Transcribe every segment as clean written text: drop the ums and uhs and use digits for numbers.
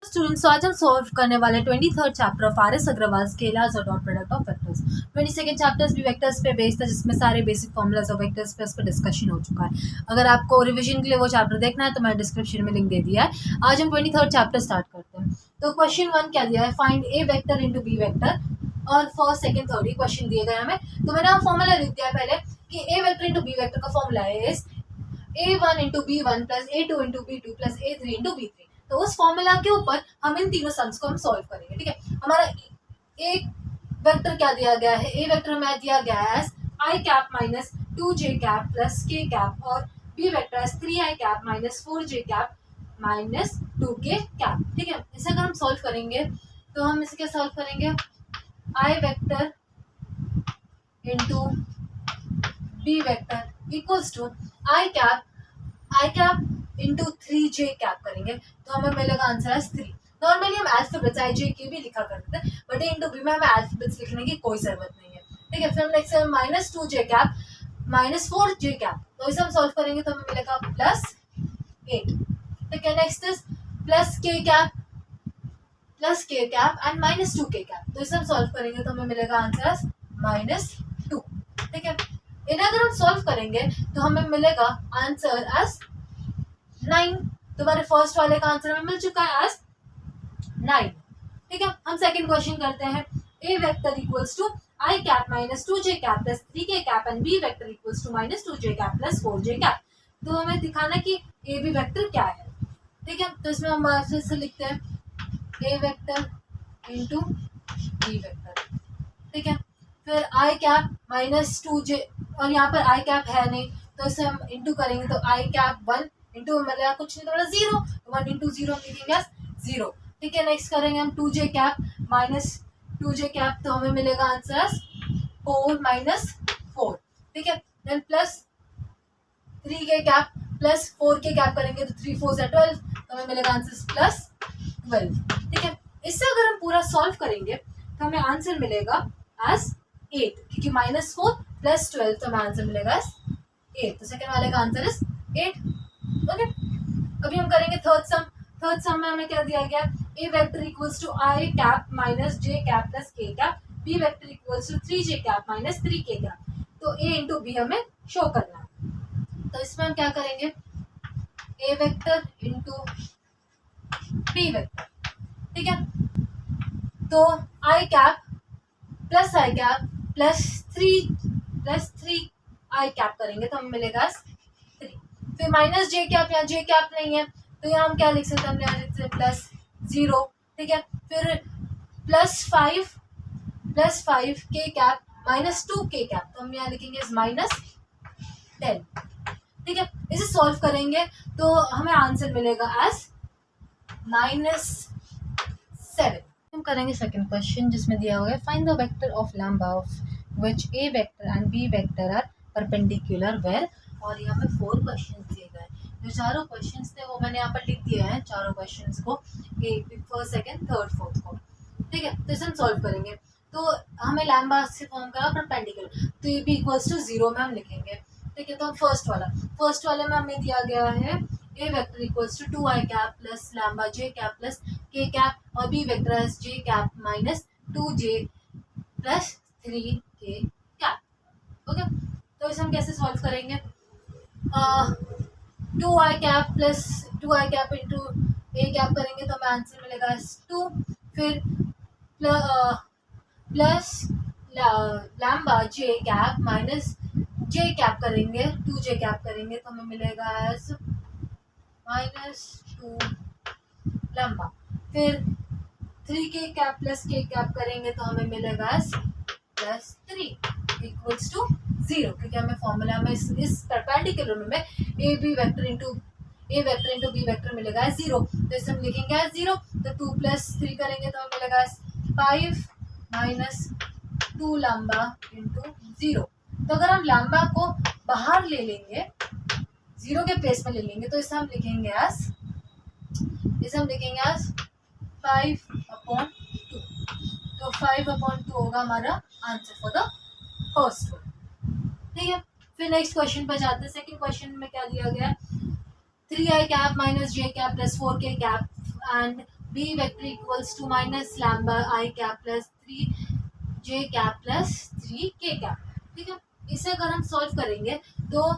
Students, तो आज हम सॉल्व करने वाले 23rd chapter of R S Agarwal scalars और dot product of vectors. 22nd chapters भी वेक्टर्स पे बेस्ड है, जिसमें सारे बेसिक फॉर्मूलाज ऑफ वेक्टर्स पे उस पर डिस्कशन हो चुका है। अगर आपको रिवीजन के लिए वो चैप्टर देखना है तो मैंने डिस्क्रिप्शन में लिंक दे दिया है। आज हम 23rd चैप्टर स्टार्ट करते हैं। तो क्वेश्चन 1 क्या दिया है, फाइंड ए वेक्टर इंटू बी वेक्टर, और फर्स्ट सेकंड थर्ड क्वेश्चन दिए गए हमें। तो मैंने फॉर्मूला लिख दिया है पहले कि ए वेक्टर इंटू बी वेक्टर का फॉर्मूला है a1 into b1 plus a2 into b2 plus a3 into b3। तो उस फॉर्मूला के ऊपर हम इन तीनों सम्स को हम सॉल्व करेंगे। ठीक है, हमारा एक वेक्टर क्या दिया गया है, ए वेक्टर हमें दिया गया है i cap minus 2j cap plus k cap, और b vector 3i cap minus 4j cap minus 2k cap. ठीक है, इसे अगर हम सॉल्व करेंगे तो हम इसे क्या सॉल्व करेंगे, i vector into B vector equals to i cap into 3j cap करेंगे तो हमें मिलेगा आंसर है 3। नॉर्मली हम अल्फाबेट्स आई जे के भी लिखा करते थे, बट इंटू बी में हमें अल्फाबेट्स लिखने की कोई जरूरत नहीं है। ठीक है, फिर हम next minus 2j cap minus 4j cap, तो इसे हम सॉल्व करेंगे तो हमें मिलेगा प्लस 8। ठीक है, next is plus k cap and minus 2k cap, तो इसे हम सॉल्व करेंगे तो हमें मिलेगा आंसर माइनस 2। ठीक है, इन्हें अगर हम सॉल्व करेंगे तो हमें मिलेगा आंसर एज 9। तो हमारे फर्स्ट वाले का आंसर हमें मिल चुका है एज 9। ठीक है, हम सेकंड क्वेश्चन करते हैं। A vector equals to i cap minus 2j cap plus 3k cap and B vector equals to minus 2j cap plus 4j cap. तो हमें दिखाना कि ए बी वेक्टर क्या है। ठीक है, तो इसमें हम फिर से लिखते हैं a vector into B vector. ठीक है, फिर आई कैप माइनस 2j, और यहाँ पर आई कैप है नहीं तो इसे हम इंटू करेंगे तो आई कैप 1 इंटू मतलब कुछ नहीं तो मतलब 0, 1 इंटू 0 हम लिखेंगे 0। ठीक है, नेक्स्ट करेंगे हम 2j cap minus 2j cap, तो हमें मिलेगा आंसर 4 माइनस 4। ठीक है, then plus 3k cap plus 4k cap करेंगे तो 3 4 12, तो हमें मिलेगा आंसर प्लस 12। ठीक है, इससे अगर हम पूरा सॉल्व करेंगे तो हमें आंसर मिलेगा एज 8, क्योंकि माइनस 4 प्लस 12 तो हमें आंसर मिलेगा 8। तो सेकंड वाले का आंसर इज 8। ओके, अभी हम करेंगे थर्ड सम। थर्ड सम में हमें क्या दिया गया, a vector equals to i cap minus j cap plus k cap, b vector equals to 3j cap minus 3k cap. तो a इंटू बी हमें शो करना है। तो इसमें हम क्या करेंगे, a vector into B vector. ठीक है, तो i cap plus i cap plus 3 i cap करेंगे तो हमें मिलेगा 3। फिर माइनस j कैप, यहाँ j कैप नहीं है तो यहाँ हम क्या लिख सकते हैं, हम यहाँ लिख सकते हैं प्लस 0। ठीक है, फिर plus 5 k cap minus 2k cap, तो हम यहाँ लिखेंगे माइनस 10। ठीक है, इसे सॉल्व करेंगे तो हमें आंसर मिलेगा एज माइनस 7। हम करेंगे सेकंड क्वेश्चन, जिसमें दिया हुआ है find the vector of lambda of which A vector and B vector are perpendicular where. और यहाँ पे 4 क्वेश्चन दिए गए, जो चारों क्वेश्चंस थे वो मैंने यहाँ पर लिख दिए हैं, चारों क्वेश्चंस को, फर्स्ट सेकंड थर्ड फोर्थ को। ठीक है, तो इसे हम सॉल्व करेंगे तो हमें लैम्बा से फॉर्म करा परपेंडिकुलर, तो ये भी इक्वल्स टू 0 में हम लिखेंगे। ठीक है, तो फर्स्ट वाले में हमें दिया गया है ए vector equals to 2i cap plus lambda j cap plus k cap, और बी वेक्टर है j कैप माइनस 2j प्लस 3k कैप। ओके, तो इसे हम कैसे सॉल्व करेंगे, 2i cap plus 2i cap into a cap करेंगे तो हमें आंसर मिलेगा 2। फिर plus lambda j cap minus j cap करेंगे 2j कैप करेंगे तो हमें मिलेगा एज माइनस 2 लैम्बा। फिर 3k cap plus k cap करेंगे तो हमें मिलेगा एज प्लस 3 इक्वल्स टू 0, क्योंकि हमें फॉर्मूला में इस परपेंडिकुलर में ए वेक्टर इंटू बी वेक्टर मिलेगा 0, तो इसे हम लिखेंगे 0। तो 2 प्लस 3 करेंगे तो हमें मिलेगा 5 माइनस 2 लैम्बा इंटू 0। तो अगर हम लैम्बा को बाहर ले लेंगे, 0 के प्लेस में ले लेंगे, तो इसे हम लिखेंगे एज 5/2। तो 5/2 होगा हमारा answer for the first one. ठीक है, फिर नेक्स्ट क्वेश्चन पर जाते हैं। सेकंड क्वेश्चन में क्या दिया गया, 3i cap minus j cap plus 4k cap and B vector equals to minus lambda I cap plus 3j cap plus 3k cap. ठीक है, इसे अगर हम सॉल्व करेंगे तो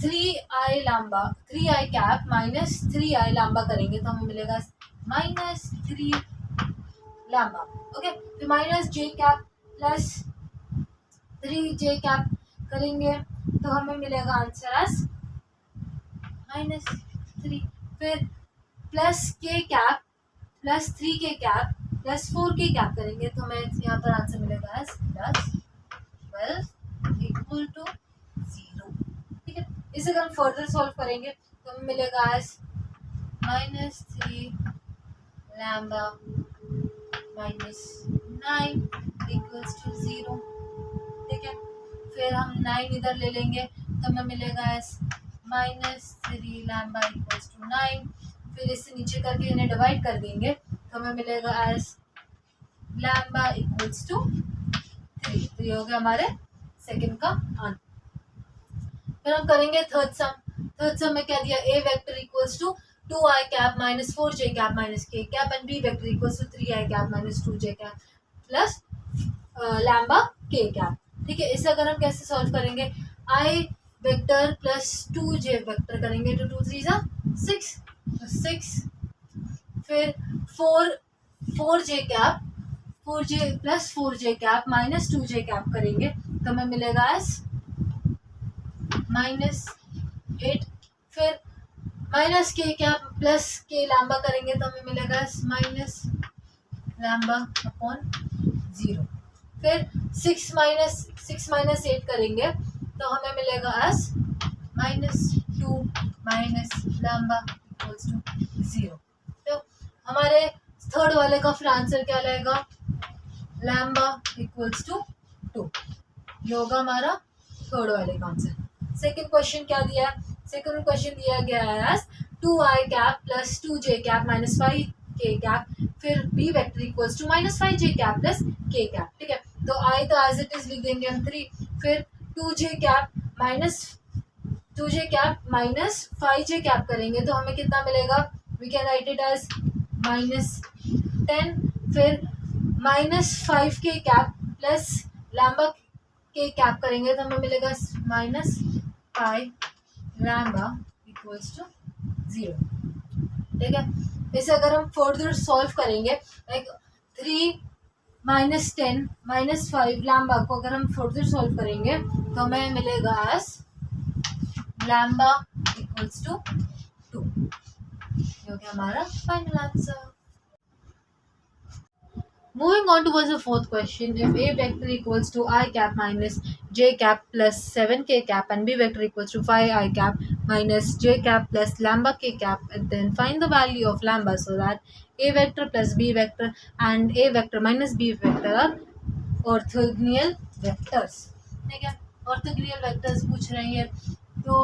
3i कैप माइनस 3i लैम्बा करेंगे तो हमें मिलेगा माइनस 3 लैम्बा। ओके, फिर minus j cap plus 3j cap करेंगे तो हमें मिलेगा आंसर एज -3। फिर plus k cap plus 3k cap plus 4k cap करेंगे तो हमें यहाँ पर आंसर मिलेगा एज प्लस 12 इक्वल टू 0। ठीक है, इसे अगर हम फर्दर सॉल्व करेंगे तो हमें मिलेगा एज -3 लैम्बा -9 इक्वल्स टू 0। ठीक है, फिर हम 9 इधर ले लेंगे तो हमें मिलेगा एस -3 लैम्बा इक्वल्स टू 9। फिर इसे नीचे करके इन्हें डिवाइड कर देंगे तो हमें मिलेगा एस लैम्बा इक्वल्स टू 3। तो ये हो गया हमारे सेकंड का आंसर। फिर हम करेंगे थर्ड सम। थर्ड सम में क्या दिया, a vector equals to 2i cap minus 4j cap minus k cap and B vector equals to 3i cap minus 2j cap plus lambda k cap. ठीक है, इसे अगर हम कैसे सॉल्व करेंगे, i vector plus 2j vector करेंगे तो 2 3 6 तो 6। फिर 4j cap 4j plus 4j cap minus 2j cap करेंगे तो हमें मिलेगा एस -8। फिर माइनस के कैप प्लस के लैम्बा करेंगे तो हमें मिलेगा माइनस लैम्बा अपॉन 0। फिर 6 माइनस 8 करेंगे तो हमें मिलेगा as -2 minus lambda equals to 0। तो हमारे थर्ड वाले का फिर आंसर क्या रहेगा, लैम्बा इक्वल्स टू 2। ये होगा हमारा थर्ड वाले का आंसर। सेकंड क्वेश्चन क्या दिया है, सेकंड क्वेश्चन दिया गया है 2i cap plus 2j cap minus 5k cap फिर b vector equals to minus 5j cap plus k cap. ठीक है, तो i तो एज इट इज लिख देंगे हम 3। फिर 2j cap minus 5j cap करेंगे तो हमें कितना मिलेगा, we can write it as -10। फिर -5k कैप प्लस लैम्बा के कैप करेंगे तो हमें मिलेगा -5 लैम्बा इक्वल्स टू 0। ठीक है, इसे अगर हम फर्दर सॉल्व करेंगे लाइक 3 -10 -5 लैम्बा को अगर हम फर्दर सॉल्व करेंगे तो हमें मिलेगा एस लैम्बा इक्वल्स टू 2। ये हो गया हमारा final answer. Moving on towards the fourth question, if a vector equals to I cap minus j cap plus 7k cap and b vector equals to 5i cap minus j cap plus lambda k cap, and then find the value of lambda so that a vector plus b vector and a vector minus b vector are orthogonal vectors। ठीक है, orthogonal vectors पूछ रही है तो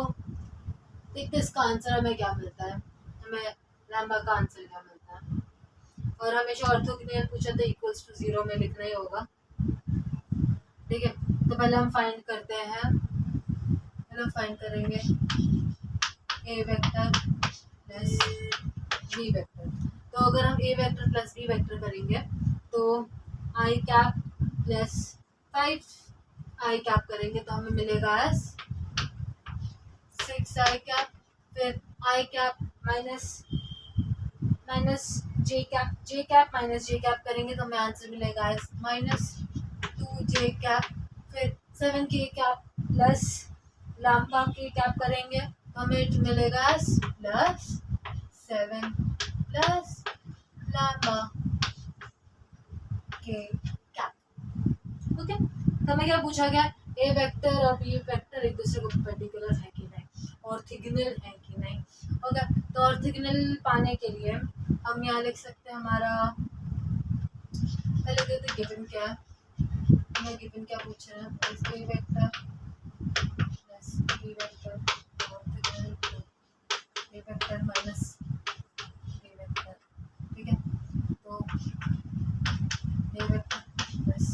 देखते इसका answer हमें क्या मिलता है, हमें लैम्बा का आंसर क्या मिलता है। और हमेशा ऑर्थोगोनल पूछा तो इक्वल्स टू 0 में लिखना ही होगा। ठीक है, तो पहले हम फाइंड करते हैं, पहले हम फाइंड करेंगे a vector plus b vector. तो अगर हम ए वेक्टर प्लस बी वेक्टर करेंगे तो i cap plus 5 I cap करेंगे तो हमें मिलेगा 6 आई कैप। फिर आई cap minus J cap minus J cap करेंगे तो हमें आंसर मिलेगा -2j कैप। फिर 7k कैप प्लस लैम्बा के कैप करेंगे तो हमें मिलेगा +7 प्लस लैम्बा के कैप। ओके, तो हमें क्या पूछा गया, ए वेक्टर और बी वेक्टर एक दूसरे को परपेंडिकुलर है कि नहीं, ऑर्थोगोनल है कि नहीं। ओके, तो ऑर्थोगोनल पाने के लिए हम यहाँ लिख सकते हैं हमारा, पहले देखते गिवन क्या है, हमें गिवन क्या पूछ रहे हैं, a vector plus b vector orthogonal to A vector minus b vector. ठीक है, तो a vector plus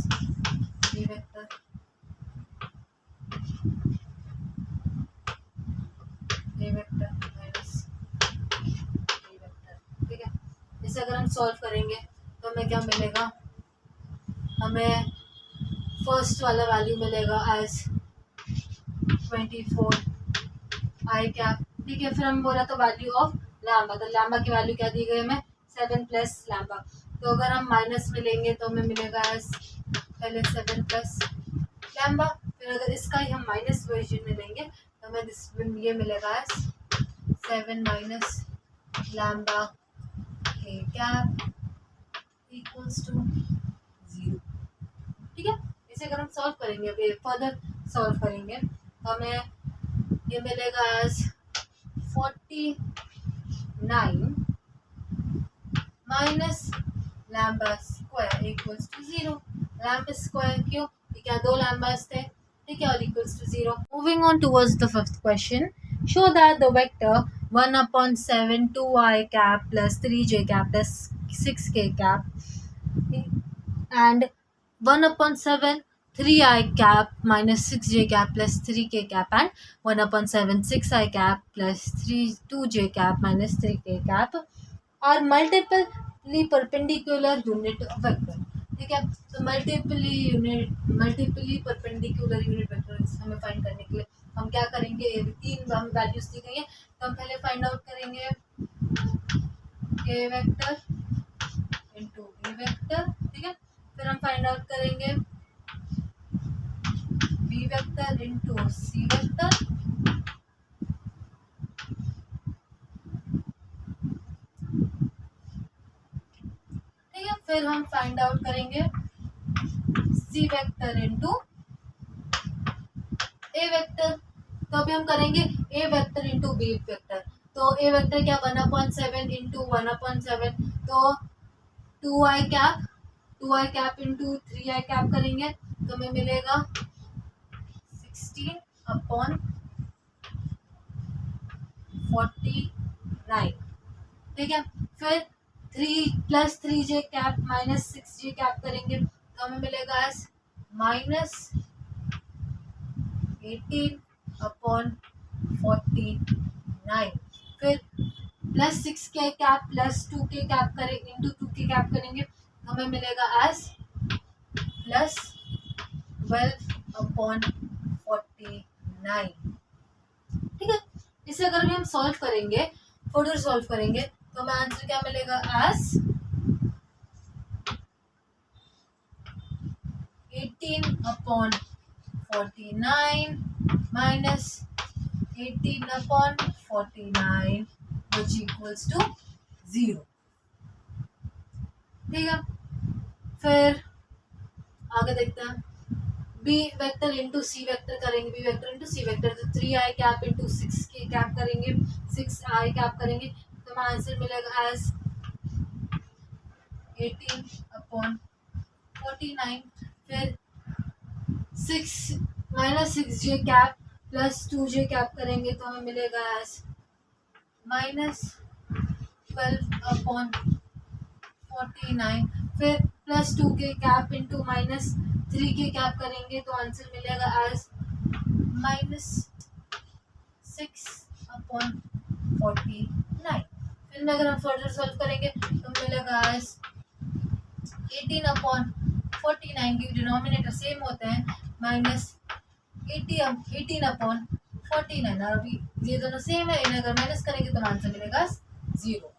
b vector a vector minus b vector. ठीक है, हम सॉल्व करेंगे तो हमें क्या मिलेगा, हमें फर्स्ट वाला वैल्यू मिलेगा एज 24 आई कैप। ठीक है, फिर हम बोला तो वैल्यू ऑफ लैम्बा, तो लैम्बा की वैल्यू क्या दी गई हमें 7 प्लस लैम्बा। तो अगर हम माइनस में लेंगे तो हमें मिलेगा एज पहले 7 प्लस लैम्बा, फिर अगर इसका ही हम माइनस वर्जन में लेंगे तो हमें ये मिलेगा एज 7 माइनस लैम्बा के कैप इक्वल्स टू 0। ठीक है, इसे अगर हम सॉल्व करेंगे, अभी फर्दर सॉल्व करेंगे तो हमें ये मिलेगा as 49 minus lambda square equals to 0। Lambda square क्यों, क्या दो लैम्बास थे, ठीक है, और equals to 0। Moving on towards the fifth question, show that the vector 1/7 2i cap plus 3j cap plus 6k cap and 1/7 3i cap minus 6j cap plus 3k cap and 1/7 6i cap plus 2j cap minus 3k cap are multiply perpendicular unit vector। ठीक है, तो मल्टीपली perpendicular unit vector हमें find करने के लिए हम क्या करेंगे, तीन हम वैल्यूज दी गई है तो हम पहले फाइंड आउट करेंगे a vector into B vector. ठीक है, फिर हम फाइंड आउट करेंगे B vector into C vector. ठीक है, फिर हम फाइंड आउट करेंगे सी वेक्टर इंटू ए वेक्टर। तो अभी हम करेंगे a vector into B vector. तो ए वेक्टर क्या 1/7 इंटू 1/7, तो 2i cap into 3i cap करेंगे तो हमें मिलेगा 16/49। ठीक है, फिर 3 plus 3j cap minus 6j cap करेंगे तो हमें मिलेगा एज माइनस 18/49। फिर plus 6k cap plus 2k cap करेंगे इंटू 2k कैप करेंगे तो हमें मिलेगा एज प्लस 12/49। ठीक है, इसे अगर भी हम सॉल्व करेंगे, फर्दर सॉल्व करेंगे तो हमें आंसर क्या मिलेगा as 18/49 minus 18/49 which equals to 0। ठीक है, फिर आगे देखते हैं B vector into C vector करेंगे, B vector into C vector तो 3i cap into 6k cap करेंगे, 6i कैप करेंगे तो हमें आंसर मिलेगा एज 18/49। फिर 6 minus 6j cap plus 2j cap करेंगे तो हमें मिलेगा एज माइनस 12/49। फिर plus 2k cap into minus 3k cap करेंगे तो आंसर मिलेगा एज माइनस 6/49। फिर में अगर हम फर्दर सॉल्व करेंगे तो मिलेगा एज 18/49 की डिनोमिनेटर सेम होते हैं माइनस 18/49। और अभी ये दोनों सेम है, इन्हें अगर माइनस करेंगे तो आंसर मिलेगा 0।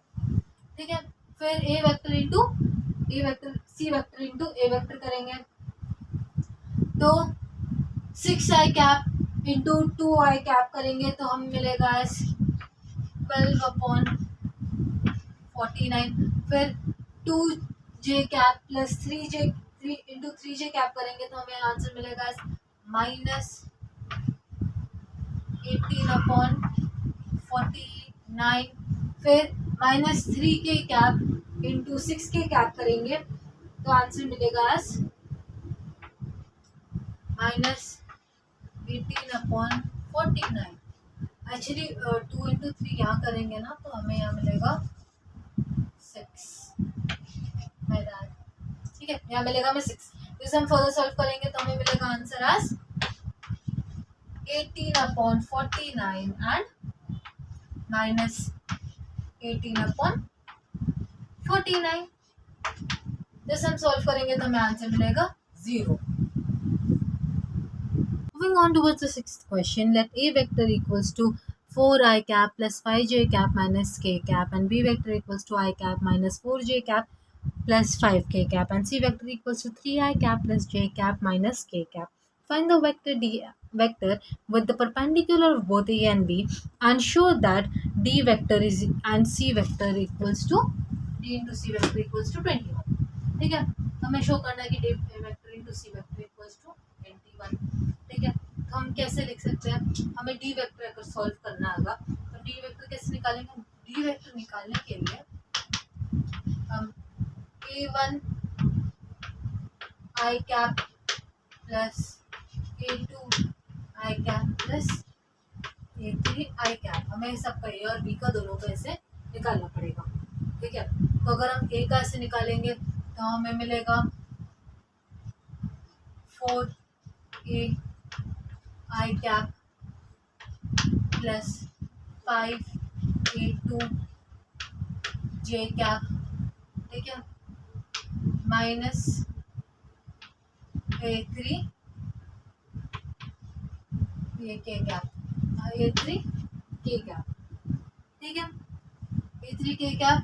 ठीक है, फिर ए वेक्टर इंटू ए वेक्टर सी वेक्टर इंटू ए वेक्टर करेंगे तो 6i cap into 2i cap करेंगे तो हम मिलेगा 12/49। फिर 2j cap plus 3 into 3j cap करेंगे तो हमें आंसर मिलेगा माइनस 18/49। फिर minus 3k cap into 6k cap करेंगे तो आंसर मिलेगा माइनस 18/49। एक्चुअली 2 इंटू 3 यहाँ करेंगे ना तो हमें यहाँ मिलेगा 6। ठीक है, यहाँ मिलेगा हमें 6। इसे हम फर्दर सॉल्व करेंगे तो हमें मिलेगा आंसर एज 18/49 एंड माइनस 18/49। 49। जैसे हम सॉल्व करेंगे तो हमें आंसर मिलेगा 0। Moving on towards the sixth question, let A vector equals to 4I cap plus 5j cap minus k cap and B vector equals to I cap minus 4j cap plus 5k cap and C vector equals to 3I cap plus j cap minus k cap. Find the vector with the perpendicular of both A and B and show that D vector is and C vector equals to D into C vector equals to 21। ठीक है, हमें show करना है कि D vector into C vector equals to 21। ठीक है, तो हम कैसे लिख सकते हैं, हमें डी वेक्टर अगर सॉल्व करना होगा तो डी वेक्टर कैसे निकालेंगे। डी वेक्टर निकालने के लिए हम a1 आई कैप प्लस a2 आई कैप प्लस a3 आई कैप, हमें सबका ए और बी का दोनों का ऐसे निकालना पड़ेगा। ठीक है, तो अगर हम ए का ऐसे निकालेंगे तो हमें मिलेगा 4a आई कैप प्लस 5a2 जे कैप, ठीक है, माइनस a3 ये के कैप, a3 के कैप। ठीक है, a3 के कैप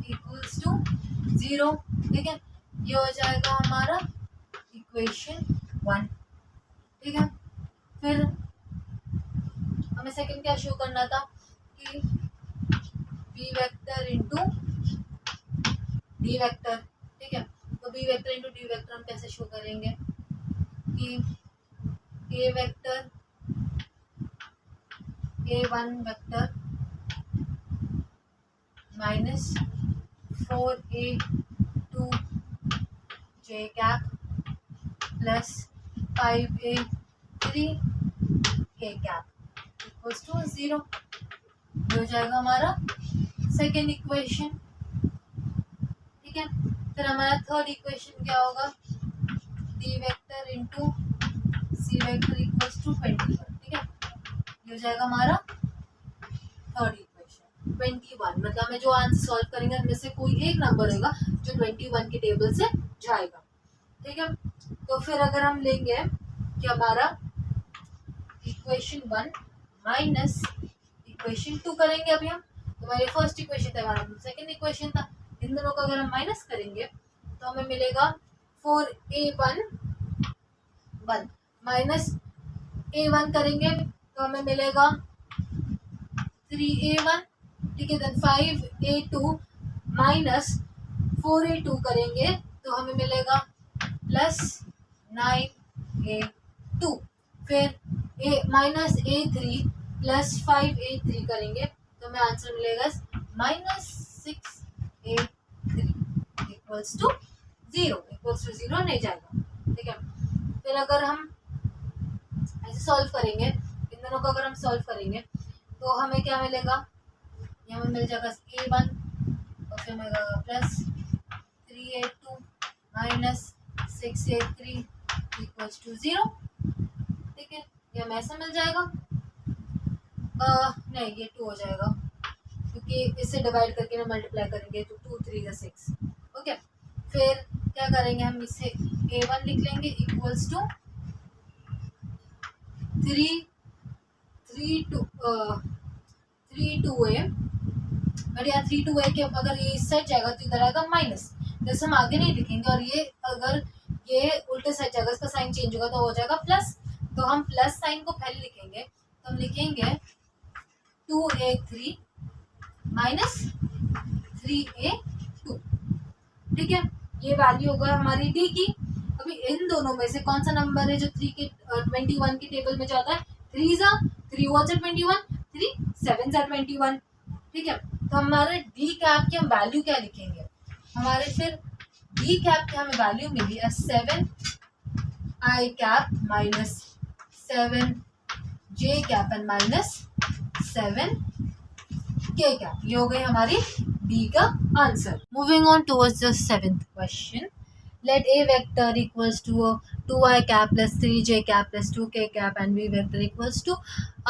इक्वल्स टू 0। ठीक है, ये हो जाएगा हमारा इक्वेशन 1। ठीक है, फिर हमें सेकंड क्या शो करना था कि b vector into d vector. ठीक है, तो b vector into d vector हम कैसे शो करेंगे कि ए vector a1 vector minus 4a2 j cap plus 5a3 k cap equals to 0। हो जाएगा हमारा सेकेंड इक्वेशन। ठीक है, फिर हमारा थर्ड इक्वेशन क्या होगा, D vector into C vector equals to 21। ठीक है, ये हो जाएगा हमारा थर्ड इक्वेशन 21। मतलब हमें जो आंसर सॉल्व करेंगे उनमें से कोई एक नंबर होगा जो 21 के टेबल से जाएगा। ठीक है, तो फिर अगर हम लेंगे कि हमारा इक्वेशन 1 माइनस इक्वेशन 2 करेंगे अभी हम, तो हमारी फर्स्ट इक्वेशन था, हमारा सेकंड इक्वेशन था, इन दोनों का अगर हम माइनस करेंगे तो हमें मिलेगा 4a1 1 माइनस a1 करेंगे तो हमें मिलेगा 3a1। ठीक है, देन 5a2 माइनस 4a2 करेंगे तो हमें मिलेगा प्लस 9a2। फिर ए माइनस a3 प्लस 5a3 करेंगे तो हमें आंसर मिलेगा minus 6a3 equals to 0। Equals to 0 नहीं जाएगा। ठीक है, फिर अगर हम ऐसे सॉल्व करेंगे, इन दोनों को अगर हम सॉल्व करेंगे तो हमें क्या मिलेगा, ये हमें मिल जाएगा a1 और फिर मिलेगा plus 3a2 minus 6a3 equals to 0। ठीक है, ये हमें ऐसा मिल जाएगा। नहीं, ये 2 हो जाएगा क्योंकि इसे डिवाइड करके ना मल्टीप्लाई करेंगे तो 2 3 6। ओके, फिर क्या करेंगे, हम इसे a1 लिख लेंगे इक्वल्स टू 3 2a, बट यहाँ 3 2a के अगर ये इस साइड जाएगा तो इधर आएगा माइनस, जैसे हम आगे नहीं लिखेंगे, और ये अगर ये उल्टे साइड जाएगा, इसका साइन चेंज होगा तो हो जाएगा प्लस। तो हम प्लस साइन को पहले लिखेंगे, तो हम लिखेंगे 2a3 माइनस 3a2। ठीक है, ये वैल्यू होगा हमारी डी की। अभी इन दोनों में से कौन सा नंबर है जो 3 के 21 के टेबल में जाता है, 3 was 21, 3 7 21। ठीक है, तो हमारे डी कैप की हम वैल्यू क्या लिखेंगे, हमारे फिर डी कैप की हमें वैल्यू मिली 7 I cap minus 7 J cap and minus 7 K cap. ये हो गई हमारी डी का answer. Moving on towards the seventh question, let a vector equals to 2i cap plus 3j cap plus 2k cap and b vector equals to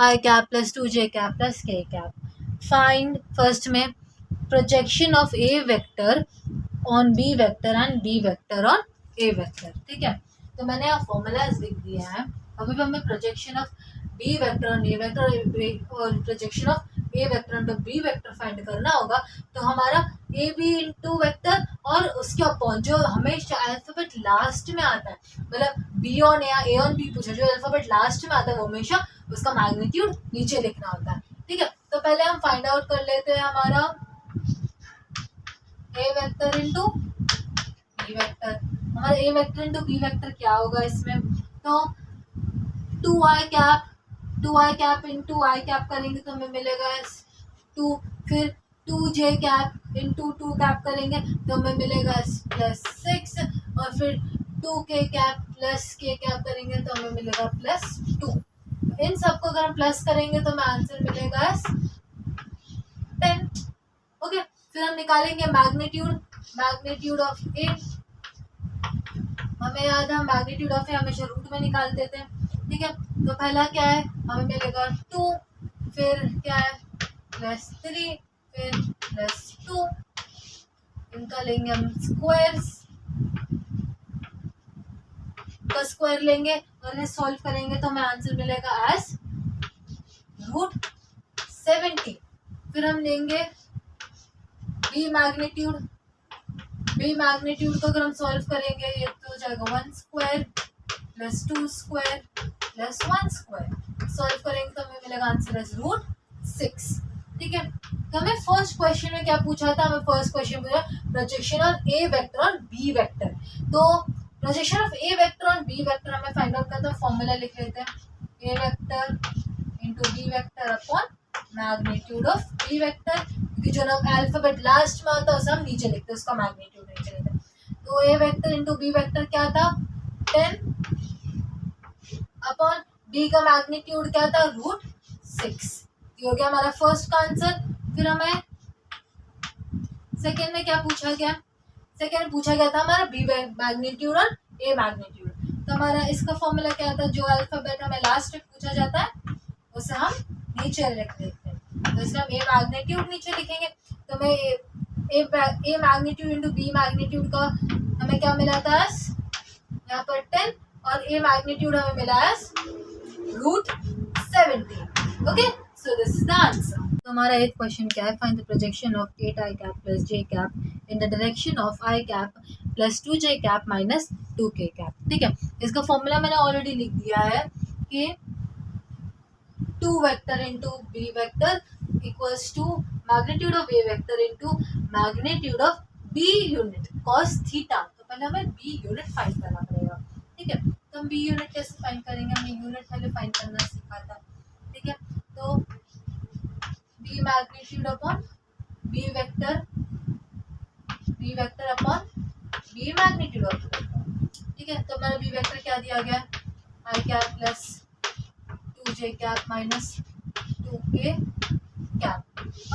I cap plus 2j cap plus k cap. Find first में projection of A vector on B vector and B vector on A vector. ठीक है, तो मैंने यहाँ formulas लिख दिया है। अभी भी हमें projection of B vector on A vector और projection of A vector on B vector find करना होगा। तो हमारा ए बी इंटू वेक्टर और उसके अपॉन जो हमेशा अल्फाबेट लास्ट में आता है, मतलब B on A on B पूछा, जो अल्फाबेट लास्ट में आता है वो हमेशा उसका मैग्नीट्यूड नीचे लिखना होता है। ठीक है, तो पहले हम फाइंड आउट कर लेते हैं हमारा ए वेक्टर इंटू बी वेक्टर। हमारा ए वेक्टर इंटू बी वेक्टर क्या होगा इसमें, तो 2i कैप इंटू आई कैप करेंगे तो हमें मिलेगा 2, फिर 2j कैप इंटू 2 कैप करेंगे तो हमें मिलेगा +6, और फिर 2k cap plus k cap करेंगे तो हमें मिलेगा +2। इन सबको अगर हम प्लस करेंगे तो हमें आंसर मिलेगा 10। ओके, फिर हम निकालेंगे मैग्नीट्यूड ऑफ ए। हमें याद है मैग्नीट्यूड ऑफ ए हमेशा रूट में निकाल देते हैं। ठीक है, तो पहला क्या है, हमें मिलेगा 2, फिर क्या है +3, फिर +2, इनका लेंगे हम स्क्वायर्स का स्क्वायर लेंगे और इन्हें सॉल्व करेंगे तो हमें आंसर मिलेगा एज √17। फिर हम लेंगे बी मैग्नीट्यूड को अगर हम सॉल्व करेंगे ये तो हो जाएगा 1 square plus 2 square plus 1 square. Solve करेंगे तो हमें मिलेगा आंसर एज √6। ठीक है, तो हमें फर्स्ट क्वेश्चन में क्या पूछा था, हमें फर्स्ट क्वेश्चन पूछा projection of A vector on B vector. तो projection of A vector on B vector हमें फाइंड आउट करते हैं, फॉर्मूला लिख लेते हैं a vector into B vector upon magnitude of B vector, क्योंकि जो ना अल्फाबेट लास्ट में आता है उसे हम नीचे लिखते हैं, उसका मैग्नीट्यूड नीचे लेते हैं। तो a vector into B vector क्या था 10 अपॉन बी का मैग्नीट्यूड क्या था √6। ये हो गया हमारा फर्स्ट का आंसर। फिर हमें सेकेंड में क्या पूछा गया, सेकेंड पूछा गया था हमारा बी मैग्नीट्यूड और ए मैग्नीट्यूड। तो हमारा इसका फॉर्मूला क्या था, जो अल्फाबेट हमें लास्ट में पूछा जाता है उसे हम नीचे लिख देते हैं। तो इसमें हम ए मैग्नीट्यूड नीचे लिखेंगे तो हमें ए मैग्नीट्यूड इंटू बी मैग्नीट्यूड का हमें क्या मिला था यहाँ पर 10 और ए मैग्नीट्यूड हमें मिला है √17। Okay, so this is the answer. तो हमारा एक क्वेश्चन क्या है, find the projection of 8i cap plus j cap in the direction of i cap plus 2j cap minus 2k cap. ठीक है, इसका फॉर्मूला मैंने ऑलरेडी लिख दिया है कि 2 vector into B vector equals to magnitude of A vector into magnitude of B unit cos theta. तो पहले हमें बी यूनिट फाइंड करना पड़ेगा। ठीक है, तो हम बी यूनिट कैसे फाइंड करेंगे, हमने यूनिट पहले फाइंड करना सीखा था। ठीक है, तो B magnitude upon B vector upon B magnitude of vector. ठीक है, तो हमारा बी वेक्टर क्या दिया गया I cap plus 2j cap minus 2k cap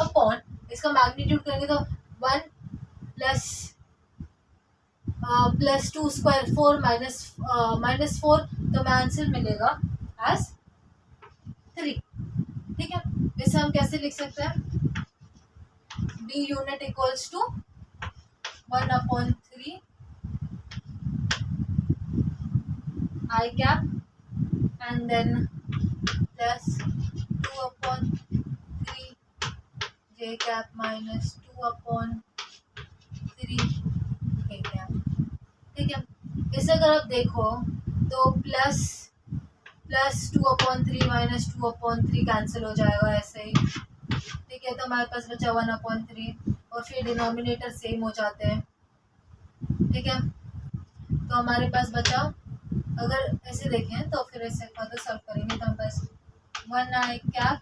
upon इसका मैग्नीट्यूड करेंगे तो 1 प्लस 2 स्क्वायर 4 माइनस 4, तो हमें आंसर मिलेगा एज 3। ठीक है, इसे हम कैसे लिख सकते हैं, B unit equals to 1/3 I cap and then plus 2/3 j cap minus 2/3 k cap. ठीक है, इसे अगर आप देखो तो प्लस 2/3 माइनस 2/3 कैंसिल हो जाएगा ऐसे ही। ठीक है, तो हमारे पास बचा 1/3 और फिर डिनोमिनेटर सेम हो जाते हैं। ठीक है, तो हमारे पास बचा, अगर ऐसे देखें तो फिर ऐसे फर्दर सॉल्व करेंगे तो हमारे पास 1i cap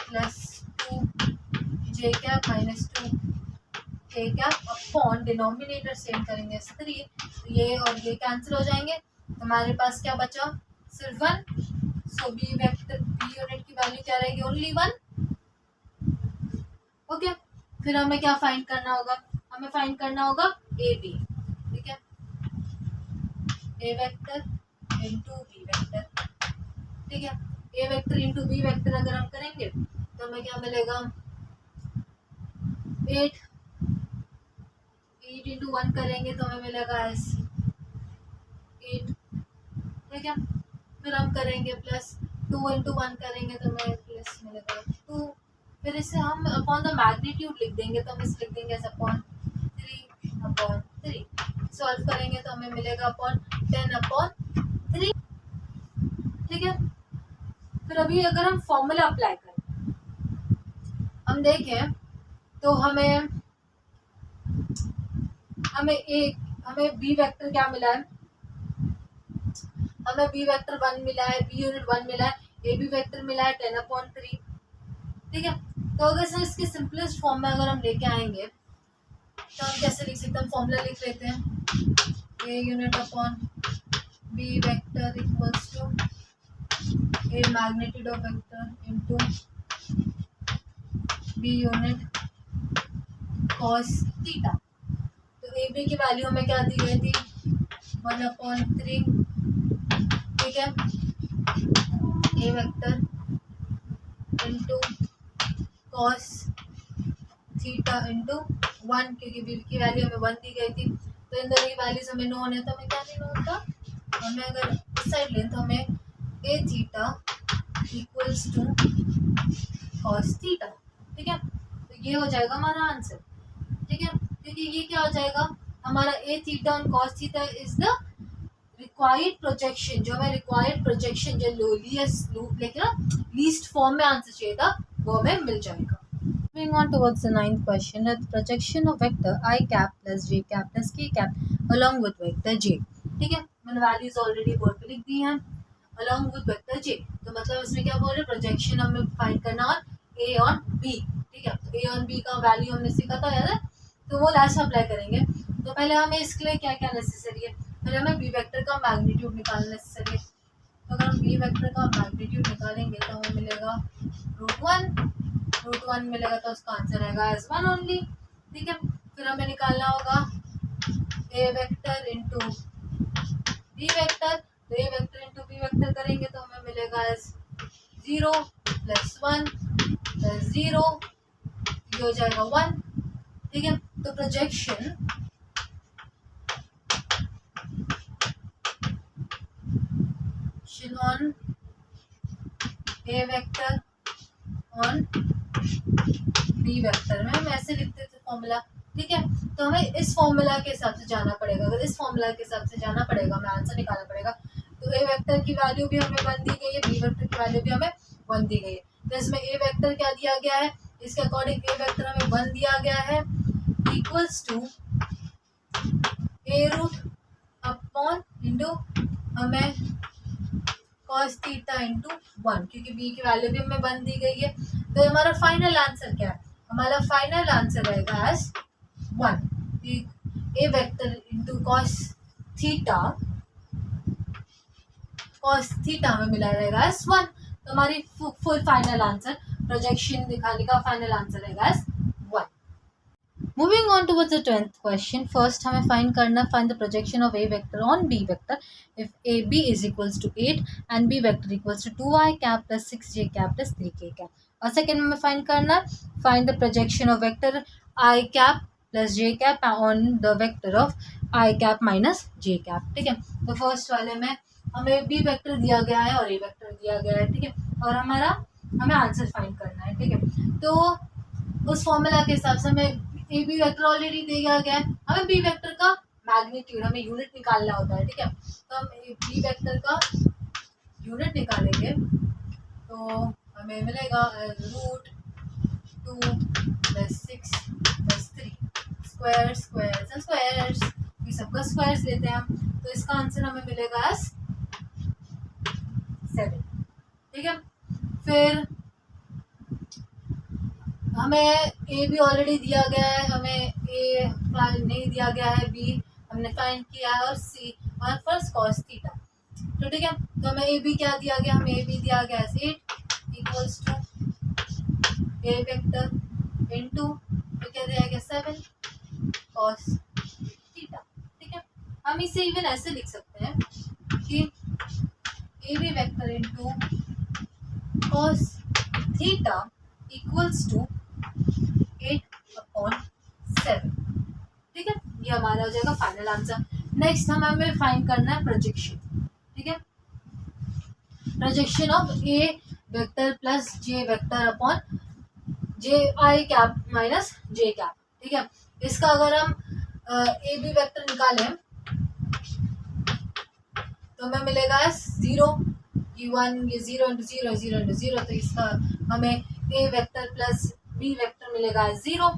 plus 2j cap minus 2k cap upon denominator same करेंगे 3, तो ये और ये कैंसिल हो जाएंगे। तो हमारे पास क्या बचा सिर्फ 1। सो बी वेक्टर बी यूनिट की वैल्यू क्या रहेगी ओनली 1। ओके, फिर हमें क्या फाइंड करना होगा, हमें फाइंड करना होगा ए बी। ठीक है, ए वेक्टर इंटू बी वेक्टर। ठीक है, ए वेक्टर इंटू बी वेक्टर अगर हम करेंगे तो हमें क्या मिलेगा 8 इंटू 1 करेंगे तो हमें मिलेगा एस 8, ठीक है। फिर हम करेंगे प्लस 2 इंटू 1 करेंगे तो हमें प्लस मिलेगा 2। फिर इसे हम अपॉन द मैग्नीट्यूड लिख देंगे तो हम इसे लिख देंगे एज अपॉन 3 सॉल्व करेंगे तो हमें मिलेगा अपॉन 10/3, ठीक है। फिर अभी अगर हम फॉर्मूला अप्लाई करें, हम देखें तो हमें बी वेक्टर क्या मिला है, हमें बी वेक्टर 1 मिला है, बी यूनिट 1 मिला है, ए बी वेक्टर मिला है 10/3, ठीक है। तो अगर सर इसके सिंपलेस्ट फॉर्म में अगर हम लेके आएंगे तो हम कैसे लिख सकते हैं, फॉर्मूला लिख लेते हैं A unit upon B vector equals to A magnitude of vector into B unit cos theta. तो ए बी की वैल्यू हमें क्या दी गई थी 1/3, ठीक है, ए vector into cos theta into 1, क्योंकि बी की वैल्यू हमें 1 दी गई थी। तो इन दोनों की वैल्यूज हमें नोन है, तो हमें क्या नहीं नोन था, हमें अगर इस साइड लें तो हमें A theta equals to cos theta, ठीक है। तो ये हो जाएगा हमारा आंसर, ठीक है, क्योंकि ये क्या हो जाएगा हमारा A theta on cos theta is the required projection, जो हमें रिक्वायर्ड प्रोजेक्शन जो लीस्ट फॉर्म में आंसर चाहिए था वो हमें मिल जाएगा। Moving on towards the ninth question, the projection of vector I cap plus j cap plus k cap along with vector j, ठीक है। मैंने वैल्यूज ऑलरेडी बोर्ड पे लिख दी हैं along with vector j, तो मतलब इसमें क्या बोल रहे हैं, प्रोजेक्शन हमें फाइंड करना और a और b, ठीक है। तो a और b का वैल्यू हमने सीखा था याद है, तो वो लास्ट में अप्लाई करेंगे। तो पहले हमें इसके लिए क्या क्या नेसेसरी है, पहले हमें बी वेक्टर का मैग्नीट्यूड निकालना नेसेसरी है। तो अगर हम बी वेक्टर का मैग्नीट्यूड निकालेंगे तो हमें मिलेगा √1 मिलेगा, तो उसका आंसर रहेगा एज 1 ओनली, ठीक है। फिर हमें निकालना होगा ए वेक्टर इंटू बी वेक्टर, तो a vector into B vector करेंगे तो हमें मिलेगा एज 0 + 1 + 0, ये हो जाएगा 1, ठीक है। तो projection on A vector on B vector में हम ऐसे लिखते थे फॉर्मूला, ठीक है। तो हमें इस फॉर्मूला के हिसाब से जाना पड़ेगा, अगर इस फॉर्मूला के हिसाब से जाना पड़ेगा, हमें आंसर निकालना पड़ेगा। तो ए वेक्टर की वैल्यू भी हमें 1 दी गई है, बी वेक्टर की वैल्यू भी हमें 1 दी गई है। तो इसमें ए वेक्टर क्या दिया गया है, इसके अकॉर्डिंग ए वेक्टर हमें 1 दिया गया है equals to A root upon into हमें cos थीटा इंटू 1, क्योंकि b की वैल्यू भी हमें 1 दी गई है। तो हमारा फाइनल आंसर क्या है, हमारा फाइनल आंसर रहेगा एज 1, ए वेक्टर इंटू cos थीटा हमें मिला रहेगा एज 1। तो हमारी फुल फाइनल आंसर प्रोजेक्शन दिखाने का फाइनल आंसर रहेगा as 1। Moving on towards the 10th question, first हमें find the projection of a vector on b vector if ab is equals to 8 and b vector equals to 2i cap plus 6j cap plus 3k cap। और second में find the projection of vector I cap plus j cap on the vector of I cap minus j cap, ठीक है। तो first वाले में हमें b vector दिया गया है और a वेक्टर दिया गया है, ठीक है, और हमें आंसर फाइंड करना है, ठीक है। तो उस फॉर्मूला के हिसाब से हमें ए बी वेक्टर ऑलरेडी दिया गया है, हमें बी वेक्टर का मैग्नीट्यूड हमें यूनिट निकालना होता है, ठीक है। तो हम बी वेक्टर का यूनिट निकालेंगे तो हमें मिलेगा √2 + 6 + 3 स्क्वायर्स ये सबका स्क्वायर्स लेते हैं हम, तो इसका आंसर हमें मिलेगा 7, ठीक है। फिर हमें ए भी ऑलरेडी दिया गया है, हमें ए नहीं दिया गया है, बी हमने फाइंड किया है, और सी और फर्स्ट cos थीटा, तो ठीक है। तो हमें ए बी क्या दिया गया, हमें ए बी दिया गया है 8 equals to A vector into तो क्या दिया गया 7 cos थीटा, ठीक है। हम इसे इवन ऐसे लिख सकते हैं कि A B vector into cos theta equals to 8/3, 3/7। ठीक है, ये हमारा हो जाएगा फाइनल आंसर। नेक्स्ट हमें फाइंड करना है प्रोजेक्शन। ठीक है, projection of A vector plus J vector upon J I cap minus J cap. ठीक है, इसका अगर हम ए बी वेक्टर निकालें तो हमें मिलेगा 0, ये 1, ये 0 इंटू 0, 0 इंटू 0, तो इसका हमें ए वेक्टर प्लस बी वेक्टर मिलेगा 0।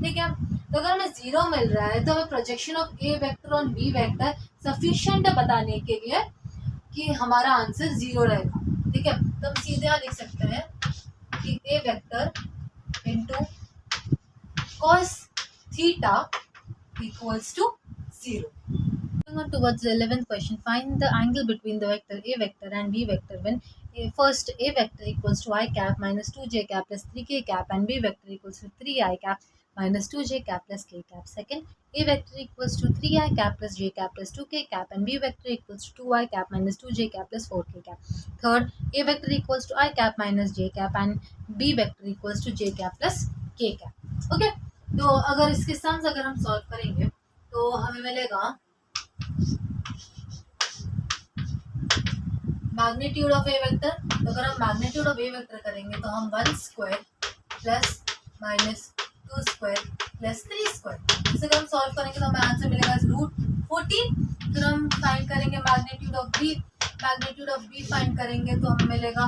ठीक है, तो अगर हमें 0 मिल रहा है तो हमें projection of A vector on B vector sufficient है बताने के लिए कि हमारा आंसर 0 रहेगा। ठीक है, तो हम सीधे यहाँ लिख सकते हैं कि ए vector into cos theta equals to 0। Moving on towards the 11th question, find the angle between the vector a vector and b vector when first a vector equals to I cap minus 2j cap plus 3k cap and b vector equals to 3I cap minus 2j cap plus k cap. Second, a vector equals to 3I cap plus j cap plus 2k cap and b vector equals to 2I cap minus 2j cap plus 4k cap. Third, a vector equals to I cap minus j cap and b vector equals to j cap plus k cap. Okay, तो अगर इसके sums अगर हम solve करेंगे तो हमें मिलेगा magnitude of A vector. तो अगर हम मैग्नीट्यूड ऑफ ए वेक्टर करेंगे तो हम 1 square plus minus 2 square plus 3 square, इसे अगर हम सॉल्व करेंगे तो हमें आंसर मिलेगा √14। फिर हम फाइंड करेंगे magnitude of B, magnitude of B find करेंगे तो हमें मिलेगा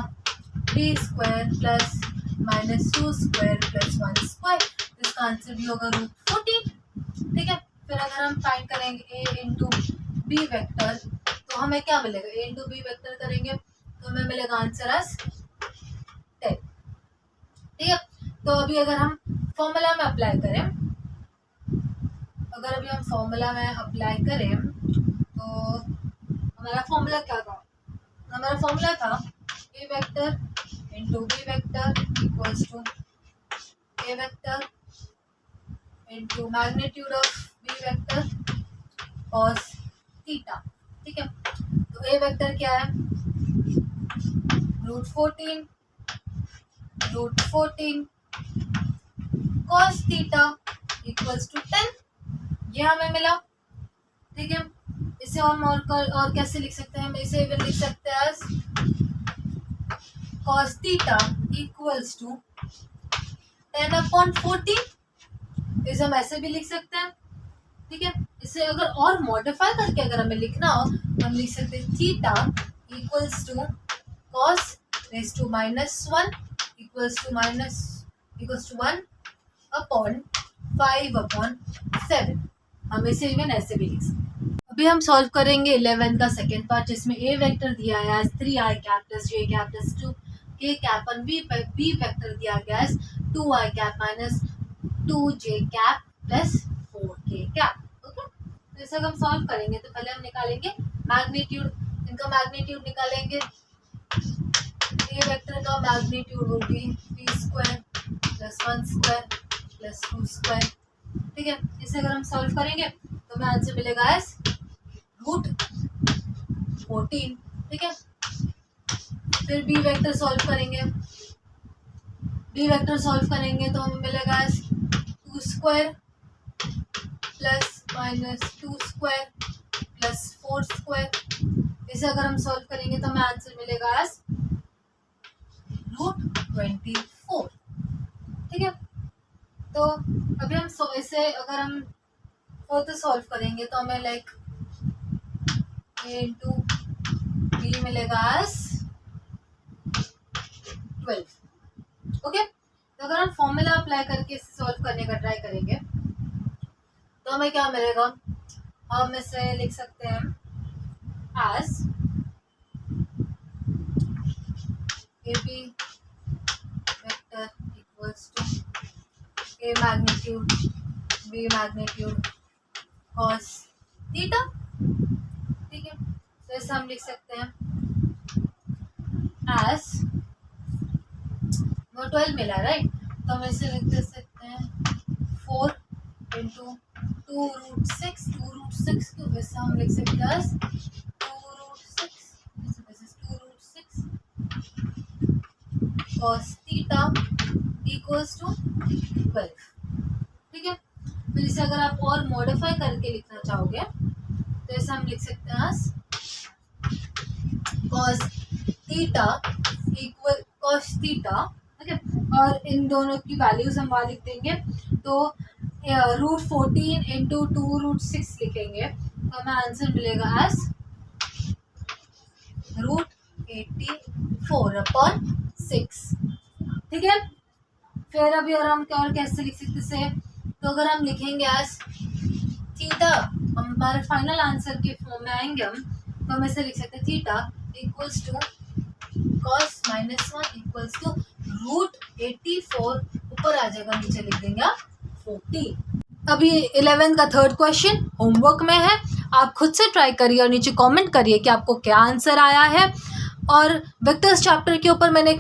3 square plus minus 2 square plus 1 square, इसका आंसर भी होगा √14। ठीक है, फिर अगर हम फाइंड करेंगे ए इंटू बी वेक्टर तो हमें क्या मिलेगा, ए इंटू बी वेक्टर करेंगे तो हमें मिलेगा आंसर एज 10। ठीक है, तो अभी अगर हम फॉर्मूला में अप्लाई करें, अगर अभी हम फॉर्मूला में अप्लाई करें तो हमारा फॉर्मूला क्या था, हमारा फॉर्मूला था A vector into B vector equals to A vector into magnitude of B vector cos theta. ठीक है, तो ए वेक्टर क्या है √14 cos थीटा इक्वल्स टू 10, ये हमें मिला। ठीक है, इसे हम और कैसे लिख सकते हैं, हम इसे भी लिख सकते हैं cos थीटा इक्वल्स टू 10/14, इसे हम ऐसे भी लिख सकते हैं। ठीक है, इसे अगर और मॉडिफाई करके अगर हमें लिखना हो तो हम लिख सकते हैं theta equals to cos raise to -1 equals to 1/5/7, हम इसे इवन ऐसे भी लिख सकते हैं। अभी हम सॉल्व करेंगे 11 का सेकेंड पार्ट, जिसमें ए वेक्टर दिया है 3i cap plus j cap plus 2k cap और बी वेक्टर दिया गया है 2i cap minus 2j cap plus 4k cap. Okay, तो इसे हम सॉल्व करेंगे तो पहले हम निकालेंगे मैग्नीट्यूड, इनका मैग्नीट्यूड निकालेंगे। ए वेक्टर का मैग्नीट्यूड होगी 3 square plus 1 square plus 2 square. ठीक है, इसे अगर हम सॉल्व करेंगे तो हमें आंसर मिलेगा एज √14। ठीक है, फिर बी वेक्टर सॉल्व करेंगे, बी वेक्टर सॉल्व करेंगे तो हमें मिलेगा as 2 square plus minus 2 square plus 4 square, इसे अगर हम सॉल्व करेंगे तो हमें आंसर मिलेगा एज √24। ठीक है, तो अभी हम इसे अगर हम फर्दर सॉल्व करेंगे तो हमें लाइक ए इंटू बी मिलेगा एज 12। ओके, तो अगर हम फॉर्मूला अप्लाई करके इसे सॉल्व करने का ट्राई करेंगे तो हमें क्या मिलेगा, हम इसे लिख सकते हैं as A B vector equals to A magnitude B magnitude cos theta. ठीक है, तो इसे हम लिख सकते हैं एज 12 मिला राइट, तो हम इसे लिख दे सकते हैं 4 इंटू 2√6 को इसे हम लिख सकते हैं 2√6 cos थीटा इक्वल्स टू 12। फिर इसे अगर आप और मॉडिफाई करके लिखना चाहोगे तो ऐसे हम लिख सकते हैं cos theta equal cos theta, ठीक है। और इन दोनों की वैल्यूज हम वहाँ लिख देंगे, तो √14 इंटू 2√6 लिखेंगे तो हमें आंसर मिलेगा एज √84/6, ठीक है। फिर अभी और हम क्या और कैसे लिख सकते से, तो अगर हम लिखेंगे एज थीटा, हम हमारे फाइनल आंसर के फॉर्म में आएंगे हम, तो हम ऐसे लिख सकते हैं theta equals to cos -1 equals to √84, ऊपर आ जाएगा, नीचे लिख देंगे आप 40। अभी 11 का थर्ड क्वेश्चन होमवर्क में है, आप खुद से ट्राई करिए और नीचे कमेंट करिए कि आपको क्या आंसर आया है। और वेक्टर्स चैप्टर के ऊपर मैंने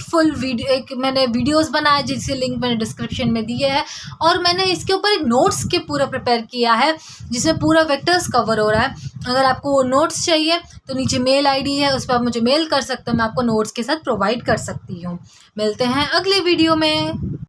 मैंने वीडियोस बनाए जिसके लिंक मैंने डिस्क्रिप्शन में दिए हैं, और मैंने इसके ऊपर एक नोट्स के पूरा प्रिपेयर किया है जिसमें पूरा वेक्टर्स कवर हो रहा है। अगर आपको वो नोट्स चाहिए तो नीचे मेल आईडी है, उस पर आप मुझे मेल कर सकते हो, मैं आपको नोट्स के साथ प्रोवाइड कर सकती हूँ। मिलते हैं अगले वीडियो में।